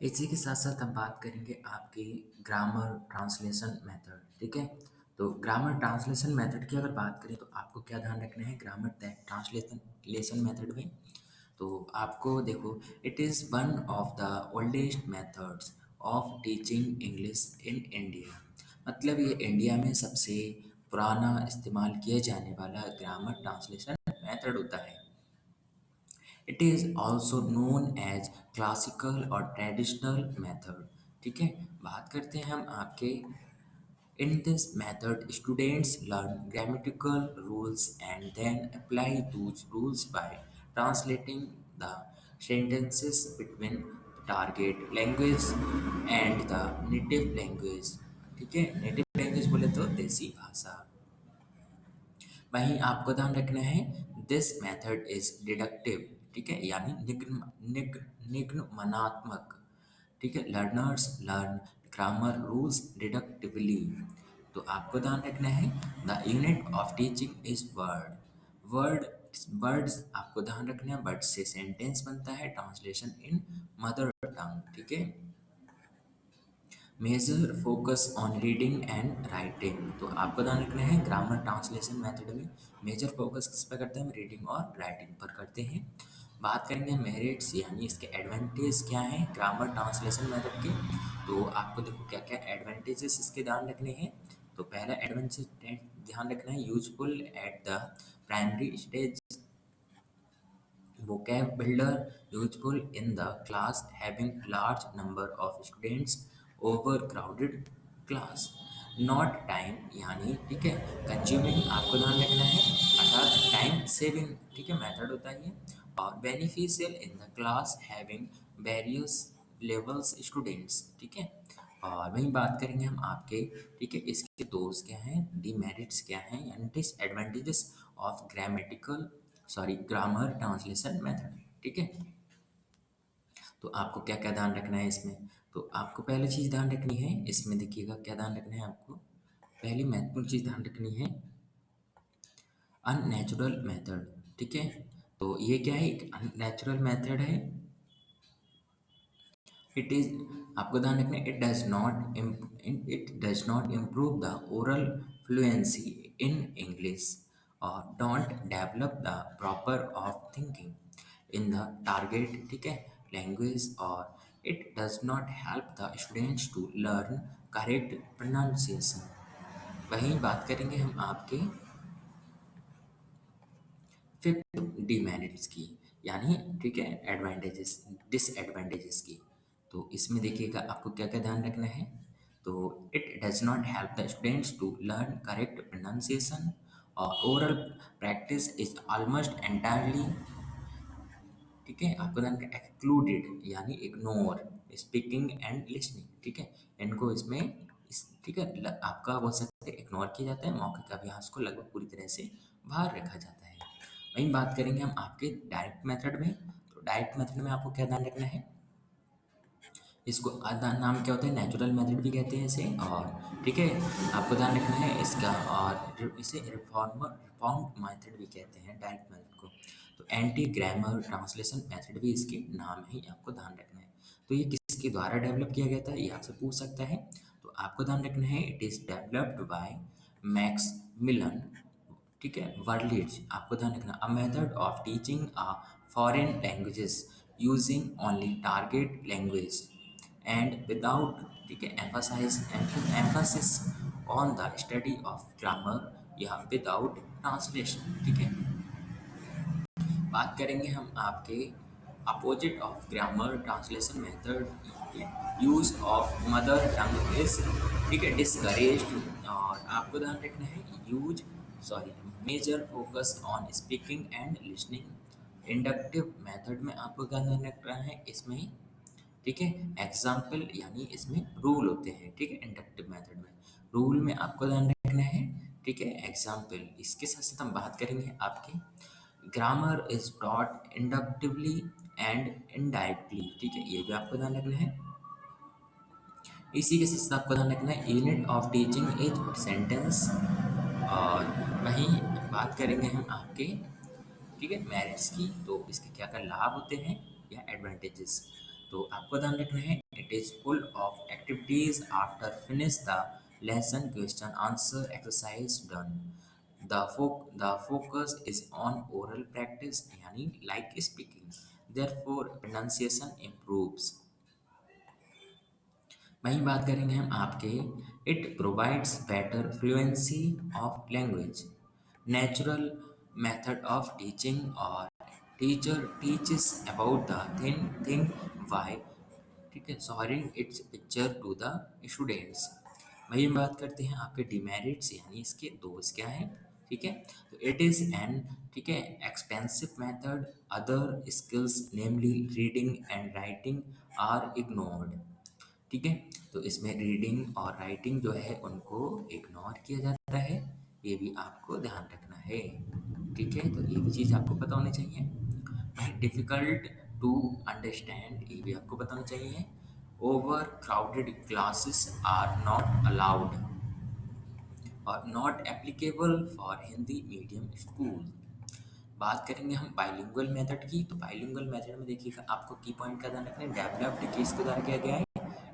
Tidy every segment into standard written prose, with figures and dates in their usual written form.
इसी के साथ साथ हम बात करेंगे आपकी ग्रामर ट्रांसलेशन मेथड। ठीक है, तो ग्रामर ट्रांसलेशन मेथड की अगर बात करें तो आपको क्या ध्यान रखना है ग्रामर ट्रांसलेशन मेथड में। तो आपको देखो, it is one of the oldest methods of teaching English in India. मतलब ये इंडिया में सबसे पुराना इस्तेमाल किया जाने वाला ग्रामर ट्रांसलेशन मेथड होता है। It is also known as classical और ट्रेडिशनल मेथड। ठीक है, बात करते हैं हम आपके in this method students learn grammatical rules and then apply those rules by translating the sentences between the target language and the native language। ठीक है, नेटिव लैंग्वेज बोले तो देसी भाषा। वहीं आपको ध्यान रखना है दिस मेथड इज डिडक्टिव। ठीक है, यानी निगमनात्मक। ठीक है, लर्नर्स लर्न ग्रामर रूल्स डिडक्टिवली। तो आपको ध्यान रखना है the unit of teaching is word. Word words आपको ध्यान रखना है, वर्ड से सेंटेंस बनता है, ट्रांसलेशन इन मदर टंग। ठीक है, major focus on reading and writing. तो आपको ध्यान रखना है ग्रामर ट्रांसलेशन मेथड में मेजर फोकस किस पर करते हैं, हम रीडिंग और राइटिंग पर करते हैं। बात करेंगे मेरिट्स यानी इसके एडवांटेज क्या हैं ग्रामर ट्रांसलेशन मेथड के। तो आपको देखो क्या क्या एडवांटेजेस इसके ध्यान रखने हैं। तो पहला एडवांटेज ध्यान रखना है useful at the primary stage vocab builder useful in the class having large number of students overcrowded class। Not time यानी ठीक है कंज्यूमिंग आपको ध्यान रखना है अर्थात टाइम सेविंग। ठीक है, मेथड होता है ये। और beneficial in the class having various levels students. ठीक है, और वहीं बात करेंगे हम आपके ठीक है इसके दोष क्या हैं, डीमेरिट्स क्या हैं यानी disadvantages of grammar translation method. ठीक है, तो आपको क्या क्या ध्यान रखना है इसमें। तो आपको पहली चीज़ ध्यान रखनी है इसमें, देखिएगा क्या ध्यान रखना है आपको। पहली महत्वपूर्ण चीज़ ध्यान रखनी है अननेचुरल मेथड। ठीक है, तो ये क्या है, एक अननेचुरल मेथड है। इट इज आपको ध्यान रखना है it does not improve the oral fluency in English और don't develop the proper of thinking in the target ठीक है लैंग्वेज। और it does not help the students to learn correct pronunciation. वहीं बात करेंगे हम आपके फिफ्थ डिमेरिट्स की यानी ठीक है एडवांटेजेस डिसएडवांटेजेस की। तो इसमें देखिएगा आपको क्या क्या ध्यान रखना है। तो it does not help the students to learn correct pronunciation और oral practice is almost entirely ठीक है आपको ध्यान का एक्सक्लूडेड यानी इग्नोर स्पीकिंग एंड लिसनिंग। ठीक है, इनको इसमें ठीक है आपका बोल सकते हैं इग्नोर किया जाता है, मौखिक अभ्यास को लगभग पूरी तरह से बाहर रखा जाता है। वहीं बात करेंगे हम आपके डायरेक्ट मेथड में। तो डायरेक्ट मेथड में आपको क्या ध्यान रखना है, इसको आधा नाम क्या होता है नेचुरल मेथड भी कहते हैं इसे। और ठीक है आपको ध्यान रखना है इसका, और इसे रिफॉर्म्ड मेथड भी कहते हैं डायरेक्ट मेथड को। तो एंटी ग्रामर ट्रांसलेशन मेथड भी इसके नाम है, ये आपको ध्यान रखना है। तो ये किसके द्वारा डेवलप किया गया था ये आपसे पूछ सकता है। तो आपको ध्यान रखना है it is developed by Maximilian. ठीक है, वर्डलिट्स आपको ध्यान रखना a method of teaching a foreign languages using only target language and without ठीक है emphasis on the study of grammar या विदाउट ट्रांसलेशन। ठीक है, बात करेंगे हम आपके opposite of grammar translation method use of mother tongue is ठीक है डिस्करेज्ड। और आपको ध्यान रखना है use major focus on speaking and listening. Inductive method में आपको क्या ध्यान रखना है इसमें ठीक है एग्जाम्पल यानी इसमें रूल होते हैं। ठीक है, इंडक्टिव मेथड में रूल में आपको ध्यान रखना है ठीक है एग्जाम्पल। इसके साथ साथ हम बात करेंगे आपके grammar is taught inductively and indirectly. ठीक है, ये भी आपको ध्यान रखना है। इसी के साथ आपको ध्यान रखना है unit of teaching is sentence. और वहीं बात करेंगे हम आपके ठीक है मेरिट्स की। तो इसके क्या क्या लाभ होते हैं या एडवांटेजेस। तो आपको ध्यान रखना है is full of activities after finish the lesson question answer exercise done. The focus is on oral practice यानी like speaking. Therefore pronunciation improves. वहीं बात करेंगे हम आपके it provides better fluency of language natural method of teaching और teacher teaches about the thing why ठीक है showing its picture to the students. वही हम बात करते हैं आपके डिमेरिट्स यानी इसके दोष क्या हैं। ठीक है तो इट इज़ एन ठीक है expensive method other skills namely reading and writing are ignored. ठीक है तो इसमें रीडिंग और राइटिंग जो है उनको इग्नोर किया जाता है ये भी आपको ध्यान रखना है। ठीक है तो ये भी चीज़ आपको पता होनी चाहिए। डिफ़िकल्ट टू अंडरस्टैंड ये भी आपको पता होना चाहिए। Over crowded classes are not allowed और not applicable for Hindi medium school. बात करेंगे हम बाइलिंगुअल मेथड की तो बाइलिंगुअल मेथड में देखिएगा आपको की पॉइंट का ध्यान रखना है डेवलप्ड किसके द्वारा किया गया है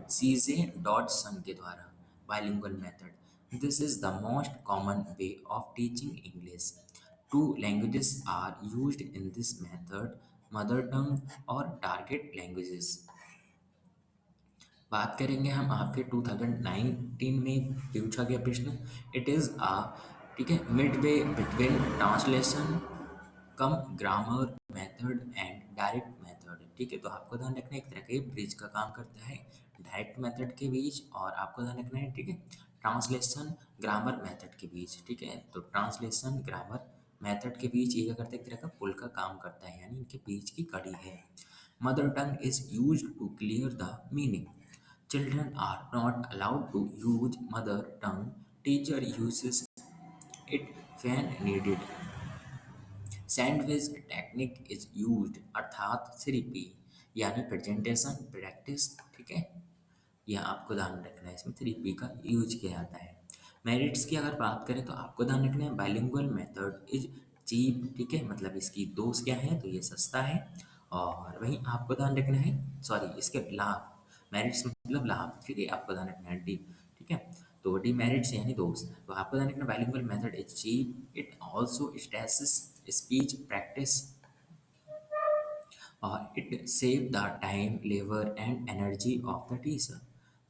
सीजे डॉटसन के द्वारा bilingual method this is the most common way of teaching English two languages are used in this method mother tongue और टारगेट लैंग्वेजेस। बात करेंगे हम आपके 2019 में पूछा गया प्रश्न इट इज़ अ ठीक है mid way between translation come grammar method and direct method. ठीक है तो आपको ध्यान रखना है एक तरह के ब्रिज का काम करता है डायरेक्ट मेथड के बीच और आपको ध्यान रखना है ठीक है ट्रांसलेशन ग्रामर मेथड के बीच। ठीक है तो ट्रांसलेशन ग्रामर मेथड के बीच ये क्या करता है एक तरह का पुल का काम करता है यानी इनके बीच की कड़ी है। Mother tongue is use to clear the meaning children are not allowed to use mother tongue teacher uses it when needed sandwich technique is used अर्थात 3P यानी प्रेजेंटेशन प्रैक्टिस। ठीक है यह आपको ध्यान रखना है इसमें 3P का यूज किया जाता है। मेरिट्स की अगर बात करें तो आपको ध्यान रखना है बाइलिंगुअल मेथड इज चीप। ठीक है मतलब इसकी दोष क्या है तो ये सस्ता है और वहीं आपको ध्यान रखना है सॉरी इसके लाभ मेरिट्स मतलब लाभ फिर ये आपको ध्यान रखना है डी। ठीक है तो डीमेरिट्स यानी दोष तो आपको ध्यान रखना bilingual method is cheap it also stresses speech practice it saves the time, labor, and energy of the teacher.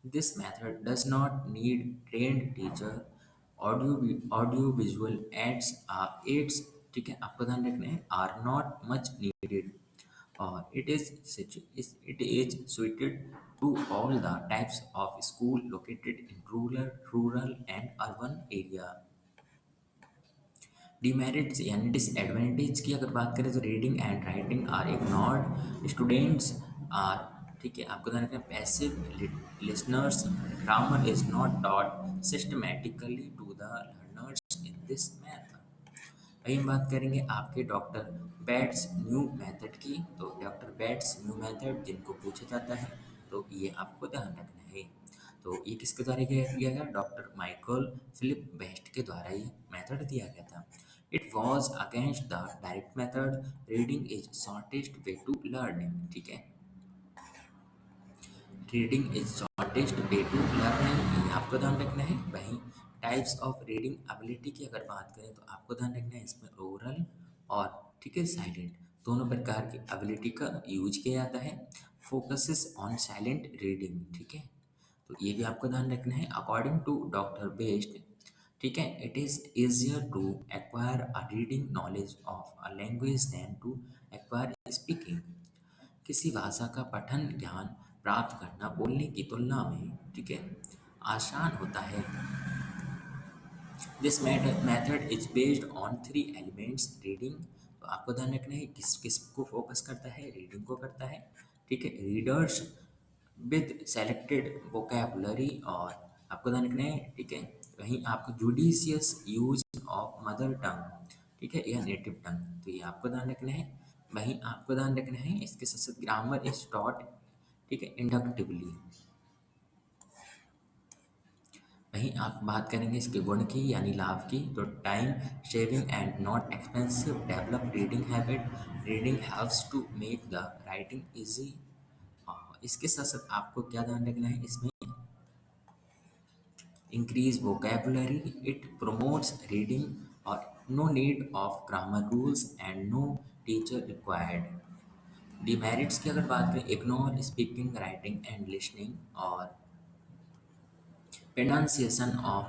This method does not need trained teacher. Audio visual aids ठीक है आपको ध्यान रखना है are not much needed और it is suited to all the types of school located in rural and urban area। Demerits यानी disadvantage की अगर बात करें तो reading and writing are ignored students are ठीक है आपको ध्यान रखना passive listeners grammar is not taught systematically to the learners in this method. वही हम बात करेंगे आपके डॉक्टर बैट्स न्यू मेथड की तो डॉक्टर बैट्स न्यू मेथड जिनको पूछा जाता है तो ये आपको ध्यान रखना है। तो ये किसके द्वारा किया गया डॉक्टर माइकल फिलिप बेस्ट के द्वारा ये मेथड दिया गया था। It was against the direct method reading is shortest way to learning. ठीक है reading is shortest way to learning ये आपको ध्यान रखना है। वहीं टाइप्स ऑफ रीडिंग एबिलिटी की अगर बात करें तो आपको ध्यान रखना है इसमें ओरल और ठीक है साइलेंट दोनों प्रकार की एबिलिटी का यूज किया जाता है। फोकसेस ऑन साइलेंट रीडिंग ठीक है तो ये भी आपको ध्यान रखना है अकॉर्डिंग टू डॉक्टर बेस्ट। ठीक है it is easier to acquire a reading knowledge of a language than to acquire speaking. किसी भाषा का पठन ज्ञान प्राप्त करना बोलने की तुलना में ठीक है आसान होता है। This method is based on 3 elements reading तो आपको ध्यान रखना है किस किस को फोकस करता है रीडिंग को करता है। ठीक है रीडर्स विद सेलेक्टेड वोकेबुलरी और आपको ध्यान रखना है ठीक है वहीं आपको judicious use of mother tongue ठीक है या नेटिव टंग तो ये आपको ध्यान रखना है। वहीं आपको ध्यान रखना है इसके साथ साथ ग्रामर इज टॉट ठीक है इंडक्टिवली। वहीं आप बात करेंगे इसके गुण की यानी लाभ की तो time saving and not expensive develop reading habit reading helps to make the writing easy इसके साथ साथ आपको क्या ध्यान रखना है इसमें, increase vocabulary, it promotes reading or no need of grammar rules and no teacher required. Demerits की अगर बात करें, ignore speaking writing and listening और pronunciation of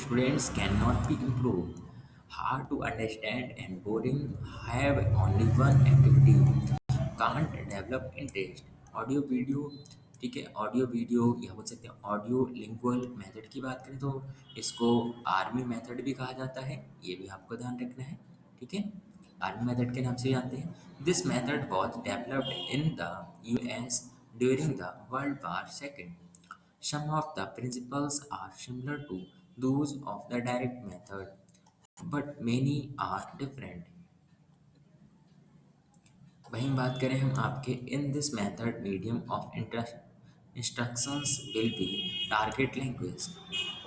students cannot be improved. Hard to understand and boring, have only one activity, can't develop interest. Audio video, ठीक है, audio video या बोल सकते हैं ऑडियो लिंगुअल मेथड की बात करें तो इसको आर्मी मेथड भी कहा जाता है, ये भी आपको ध्यान रखना है, ठीक है, आर्मी मेथड के नाम से जानते हैं। This method was developed in the US during the world war II. Some of the principles are similar to those of the direct method, but many are different. वहीं बात करें हम आपके इन this method medium of instructions will be target language,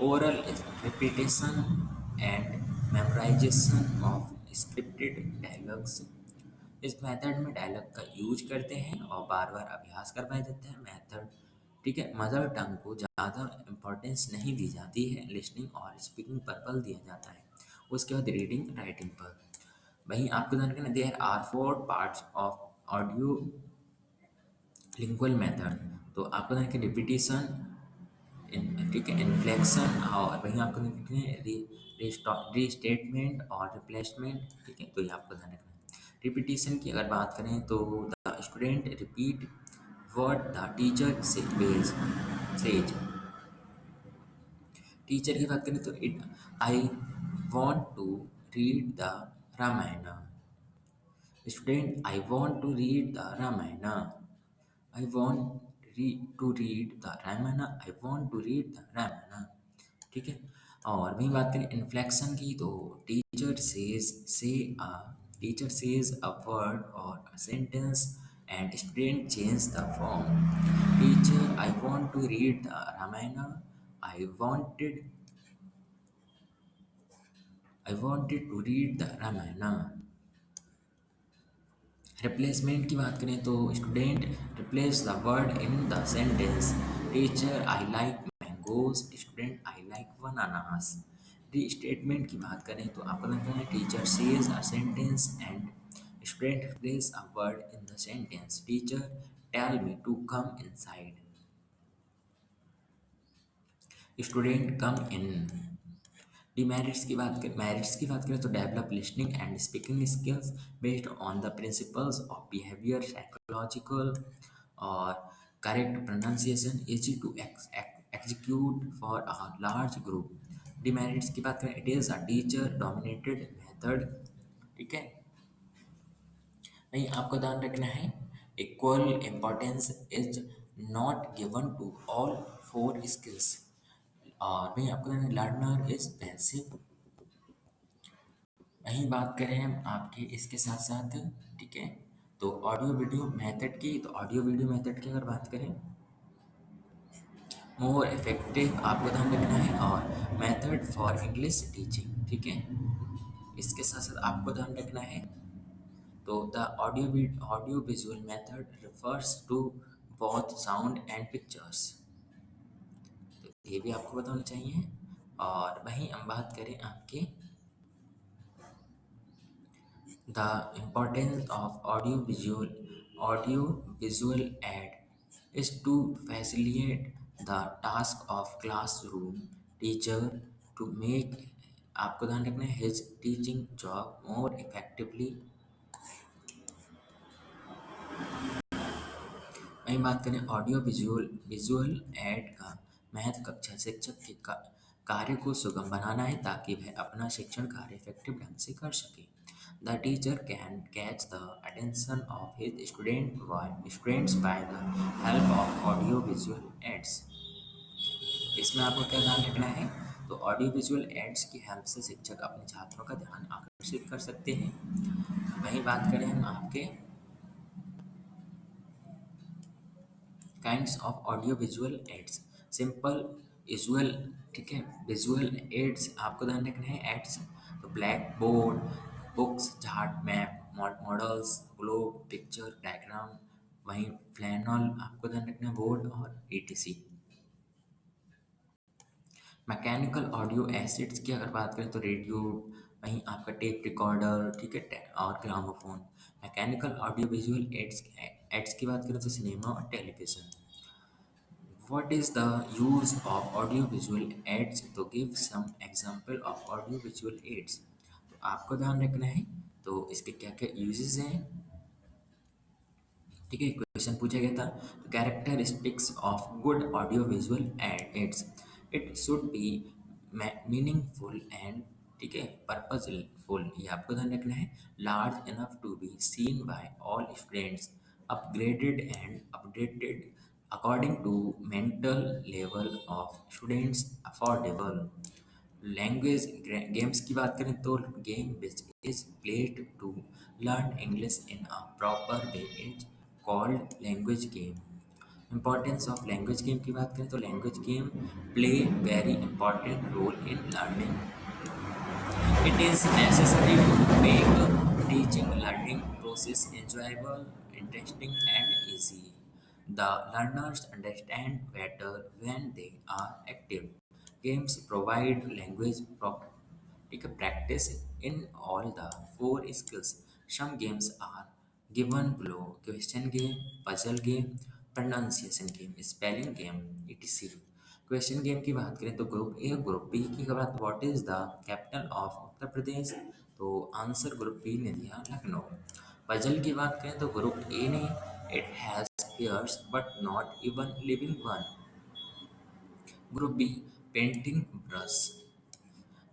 oral repetition and memorization of scripted dialogues. इस method में dialogue का use करते हैं और बार बार अभ्यास करवाया जाता है मेथड, ठीक है। मदर टंग को ज़्यादा इम्पोर्टेंस नहीं दी जाती है, लिसनिंग और स्पीकिंग पर बल दिया जाता है, उसके बाद रीडिंग राइटिंग पर। वहीं आपको ध्यान रखना, there are 4 parts of audio lingual method. तो आपको ध्यान रखना रिपीटिशन, ठीक है, इन्फ्लेक्शन और वहीं आपको ध्यान रखना है रीस्टेटमेंट और रिप्लेसमेंट, ठीक है, तो ये आपको ध्यान रखना है। रिपीटिशन की अगर बात करें तो the student repeat what the teacher says. Teacher की बात करें तो it I want to read the Ramayana, student I want to read the Ramayana, I want to read the Ramayana, I want to read the Ramayana, ठीक है। और वहीं बात करें इन्फ्लेक्शन की तो teacher says say a teacher says a word और a sentence and student change the form. Teacher I want to read the Ramayana, I wanted I wanted to read the Ramayana. Replacement की बात करें तो student replace the word in the sentence, teacher I like mangoes, student I like bananas. Restatement की बात करें तो आपको लगता है teacher says a sentence and student replace a word in the sentence, teacher tell me to come inside, student come in. Merits की बात करें तो develop listening and speaking skills based on the principles of behaviour psychological और correct pronunciation easy to execute for a large group. Demerits की बात करें, it is a teacher dominated method, ठीक है। नहीं, आपको ध्यान रखना है equal importance is not given to all 4 skills. और नहीं, आपको लर्नर इज पैसिव। वहीं बात करें हम आपके इसके साथ साथ, ठीक है, तो ऑडियो वीडियो मेथड की, तो ऑडियो वीडियो मेथड की अगर बात करें मोर इफेक्टिव आपको ध्यान रखना है और मेथड फॉर इंग्लिश टीचिंग, ठीक है, इसके साथ साथ आपको ध्यान रखना है तो the audio visual method refers to both sound and pictures, तो ये भी आपको बताना चाहिए। और वहीं हम बात करें आपके the importance of audio visual aid is to facilitate the task of classroom teacher to make आपको ध्यान रखना है his teaching job more effectively। वहीं बात करें ऑडियो विजुअल एड का महत्व कक्षा शिक्षक के कार्य को सुगम बनाना है ताकि वह अपना शिक्षण कार्य इफेक्टिव ढंग से कर सके। The teacher can catch the attention of his students by the help of audio visual ads. इसमें आपको क्या ध्यान रखना है, तो ऑडियो विजुअल एड्स की हेल्प से शिक्षक अपने छात्रों का ध्यान आकर्षित कर सकते हैं। वहीं बात करें हम आपके kinds of audio visual ads, simple visual, ठीक है, विजुअल एड्स आपको ध्यान रखना है एड्स, तो black board, books, chart, map, models, globe, picture, diagram, वहीं फ्लैनॉल आपको ध्यान रखना है वोड और ईटीसी। मैकेनिकल ऑडियो एसिड्स की अगर बात करें तो रेडियो, वहीं आपका टेप रिकॉर्डर, ठीक है, और gramophone. Mechanical audio visual aids aids की बात करें तो सिनेमा और television. What is the use of audiovisual aids? तो give some example of audiovisual aids। तो आपको ध्यान रखना है तो इसके क्या क्या यूजेस हैं। ठीक है, क्वेश्चन पूछा गया था। तो characteristics of good audio visual aids, it should be meaningful and, ठीक है, पर्पसफुल, ये आपको ध्यान रखना है। Large enough to be seen by all students, upgraded and updated according to mental level of students, affordable. Language games की बात करें तो game which is played to learn English in a proper way is called language game. Importance of language game की बात करें तो language game play very important role in learning. It is necessary to make teaching learning process enjoyable, interesting and easy. The learners understand better when they are active. Games provide language take a practice in all the four skills. Some games are given below: question game, puzzle game, pronunciation game, spelling game, etc. Question game की बात करें तो group ए group B की बात, what is the capital of Uttar Pradesh? तो answer group B ने दिया Lucknow. Puzzle की बात करें तो ग्रुप ए ने, it has pairs but not even living one. Group B painting brush.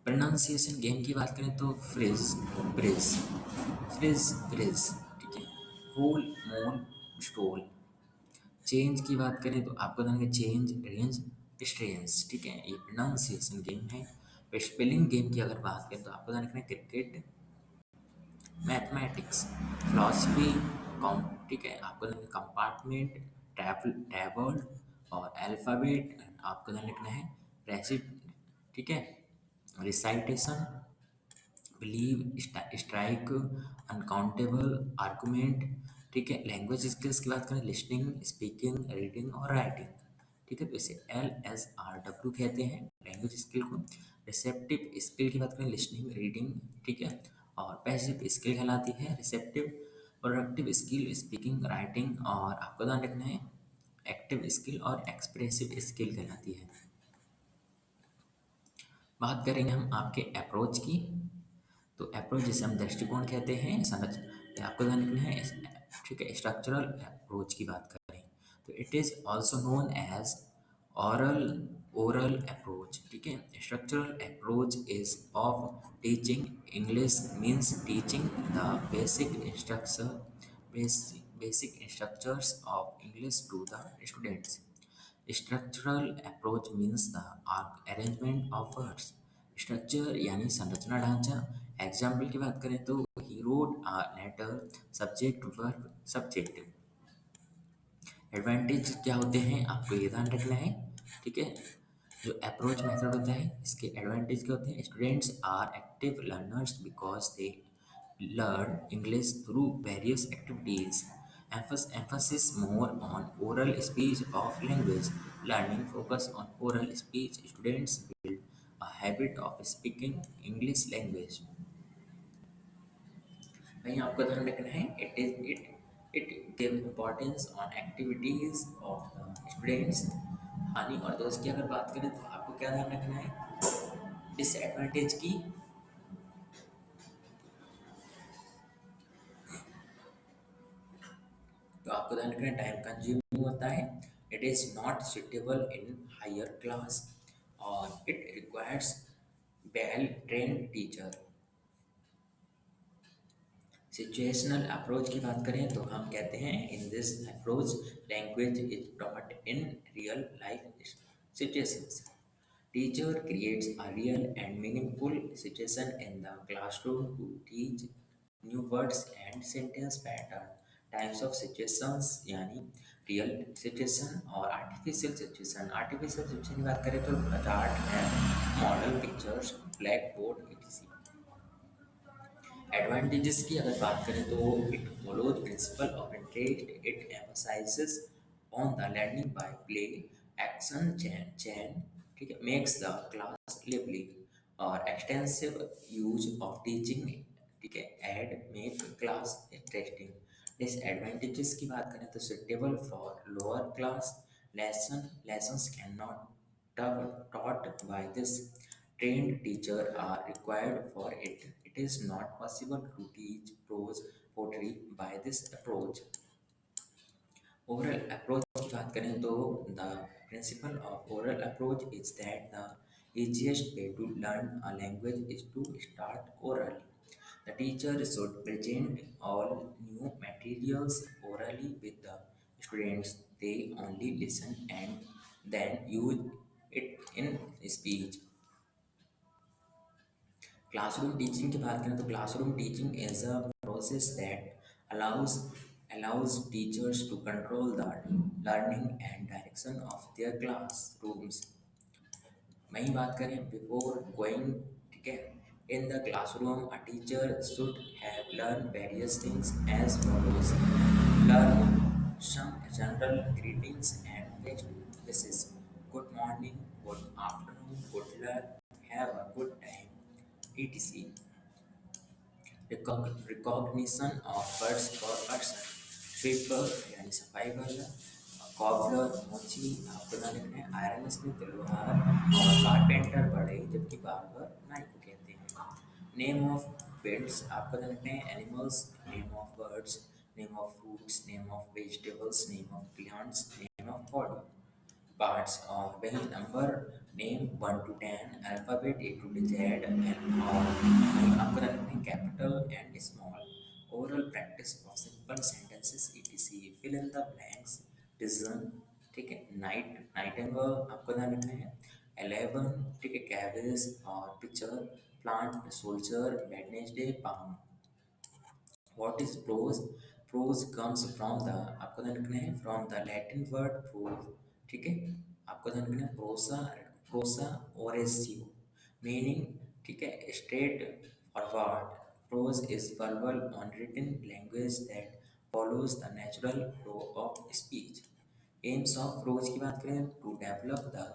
Pronunciation game की बात करें तो फ्रिज ब्रिज, फ्रिज ब्रिज, ठीक है। होल मोन स्टोल। चेंज की बात करें तो आपको ध्यान रखना चेंज रेंज स्ट्रेंस, ठीक है, ये प्रोनाउंसिएशन गेम है। स्पेलिंग गेम की अगर बात करें तो आपको ध्यान रखना क्रिकेट, मैथमेटिक्स, फिलॉसफी, कॉम, ठीक है, आपको ध्यान रखना कंपार्टमेंट, टैबल और अल्फ़ाबेट, आपको ध्यान रखना है रेसिट, ठीक है, recitation, believe, strike, uncountable, argument, ठीक है। लैंग्वेज स्किल्स की बात करें लिसनिंग, स्पीकिंग, रीडिंग और राइटिंग, ठीक है, तो इसे LSRW कहते हैं लैंग्वेज स्किल को। रिसेप्टिव स्किल की बात करें लिसनिंग, रीडिंग, ठीक है, और पैसिव स्किल कहलाती है receptive. Productive skill speaking, writing, और आपको ध्यान रखना है एक्टिव स्किल और एक्सप्रेसिव स्किल कहलाती है। बात करेंगे हम आपके अप्रोच की। तो अप्रोच जिसे हम दृष्टिकोण कहते हैं, संरचना, आपको ध्यान रखना है, ठीक है। स्ट्रक्चरल अप्रोच की बात करें तो it is also known as oral oral approach, ठीक है। Structural approach is of teaching English, means teaching the basic structures of English to the students. Structural approach means the arrangement of words. Structure यानी संरचना ढांचा। Example की बात करें तो he wrote a letter, subject verb subject. Advantage क्या होते हैं आपको ये ध्यान रखना है, ठीक है। जो अप्रोच मेथड होता है इसके एडवांटेज क्या होते हैं? Students are active learners because they learn English through various activities. Emphasis more on oral speech of language learning. Focus on oral speech. Students build a habit of speaking English language. वहीं आपको ध्यान रखना है it give importance on activities of the students. हानि और दोस्त की अगर बात करें तो आपको क्या ध्यान रखना है डिसएडवांटेज की। तो आपको ध्यान रखना टाइम कंज्यूमिंग होता है, it is not suitable in higher class, और it requires well trained teacher. Situational approach की बात करें तो हम कहते हैं in this approach language is taught in real life situations. Teacher creates a real and meaningful situation in the classroom to teach new words and sentence pattern. Types of situations यानी real situation और artificial situation। artificial situation की बात करें तो chart है, model pictures, black board etc। Advantages की अगर बात करें तो it follows principle of interest, it emphasizes on the learning by play, action chain, ठीक है, मेक्स द क्लास लिवली और एक्सटेंसिव यूज ऑफ टीचिंग, ठीक है, aid make class interesting. Disadvantages की बात करें तो suitable for lower class, lessons cannot taught by this trained teacher are required for it. It is not possible to teach prose poetry by this approach. Oral approach की बात करें तो the principle of oral approach is that the easiest way to learn a language is to start orally. The teacher should present all new materials orally with the students. They only listen and then use it in speech. Classroom teaching की बात करें तो classroom teaching is a process that allows teachers to control the learning and direction of their classrooms. वहीं बात करें before going, ठीक है, in the classroom a teacher should have learn various things as follows, learn some general greetings and best wishes, good morning, good afternoon, good luck, have a good time, etc. Recognition of words for person, sweeper यानी सफाई वाला, cobbler मोची आपको ना लिखना है, iron Smith लोहार और कारपेंटर बढ़ई, जबकि बार्बर नाई को कहते हैं। नेम ऑफ पेट्स आपको ना लिखना है, animals, name of birds, name of fruits, name of vegetables, name of plants, name of body parts of when number name 1 to 10 alphabet A to Z and all आपको रखना है capital and small oral practice of simple sentences etc fill in the blanks decision, ठीक है, nightingale आपको ध्यान रखना है 11, ठीक है, cabbage और picture plant soldier Wednesday palm। What is prose? Prose comes from the आपको ध्यान रखना है from the Latin word prose, ठीक है, आपको ध्यान रखना है प्रोसा ओरेसियो मीनिंग, ठीक है, straight forward. Prose is verbal unwritten language that follows the natural flow of speech. Aims of prose की बात करें to develop the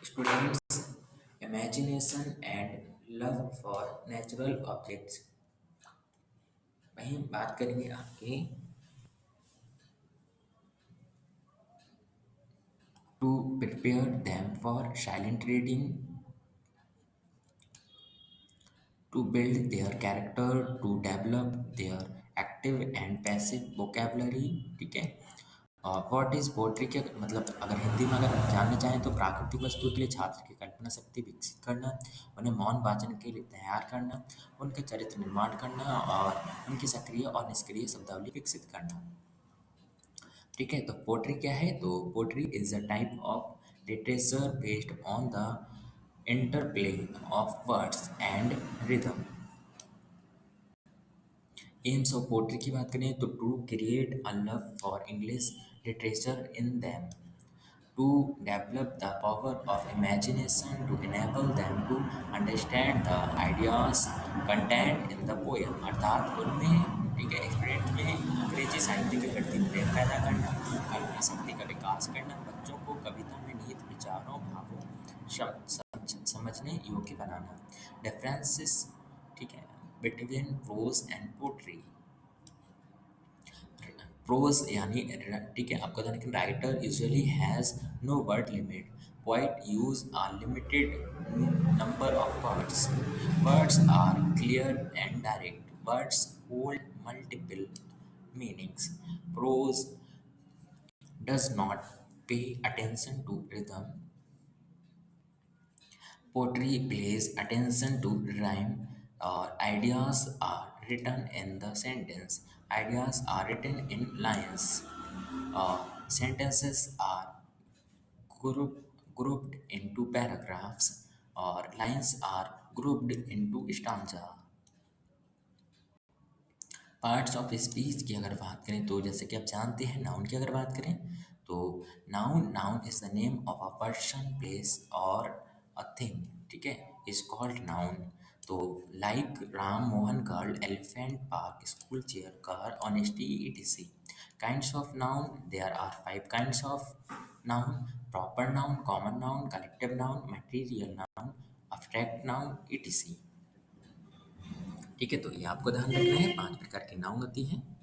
students' imagination and love for natural objects। वहीं बात करेंगे आपके to prepare them for silent reading, to build their character, to develop their active and passive vocabulary, ठीक है। और व्हाट इज पोट्री के मतलब अगर हिंदी में अगर जानना चाहें तो प्राकृतिक वस्तु के लिए छात्र की कल्पना शक्ति विकसित करना, उन्हें मौन वाचन के लिए तैयार करना, उनके चरित्र निर्माण करना और उनकी सक्रिय और निष्क्रिय शब्दावली विकसित करना, ठीक है। तो पोट्री क्या है? तो poetry is a type of literature based on the interplay of words and rhythm. Aims of poetry की बात करें तो to create a love for English literature in them, to develop the power of imagination to enable them to understand the ideas contained in the poem, अर्थात उनमें, ठीक है, student में अंग्रेजी साहित्य के प्रति प्रेम पैदा करना, कल्पना शक्ति का विकास करना, बच्चों को कविता में निहित विचारों भावों समझने योग्य बनाना। डिफरेंसेस, ठीक है, between prose and poetry. Prose यानी, ठीक है, आपका ध्यान रखें, writer usually has no word limit, poet use a limited number of words, words are clear and direct, words hold multiple meanings, prose does not pay attention to rhythm, poetry pays attention to rhyme, or ideas are written in the sentence, ideas are written in lines, sentences are grouped into paragraphs, or lines are grouped into stanza। Parts of speech की अगर बात करें तो जैसे कि आप जानते हैं, नाउन की अगर बात करें तो noun is the name of a person, place और अ थिंग, ठीक है, इज कॉल्ड नाउन। तो like Ram Mohan girl elephant park school chair car honesty etc kinds of noun there are five kinds of noun proper noun common noun collective noun material noun abstract noun etc ठीक है तो ये आपको ध्यान रखना है 5 प्रकार के नाउन होती हैं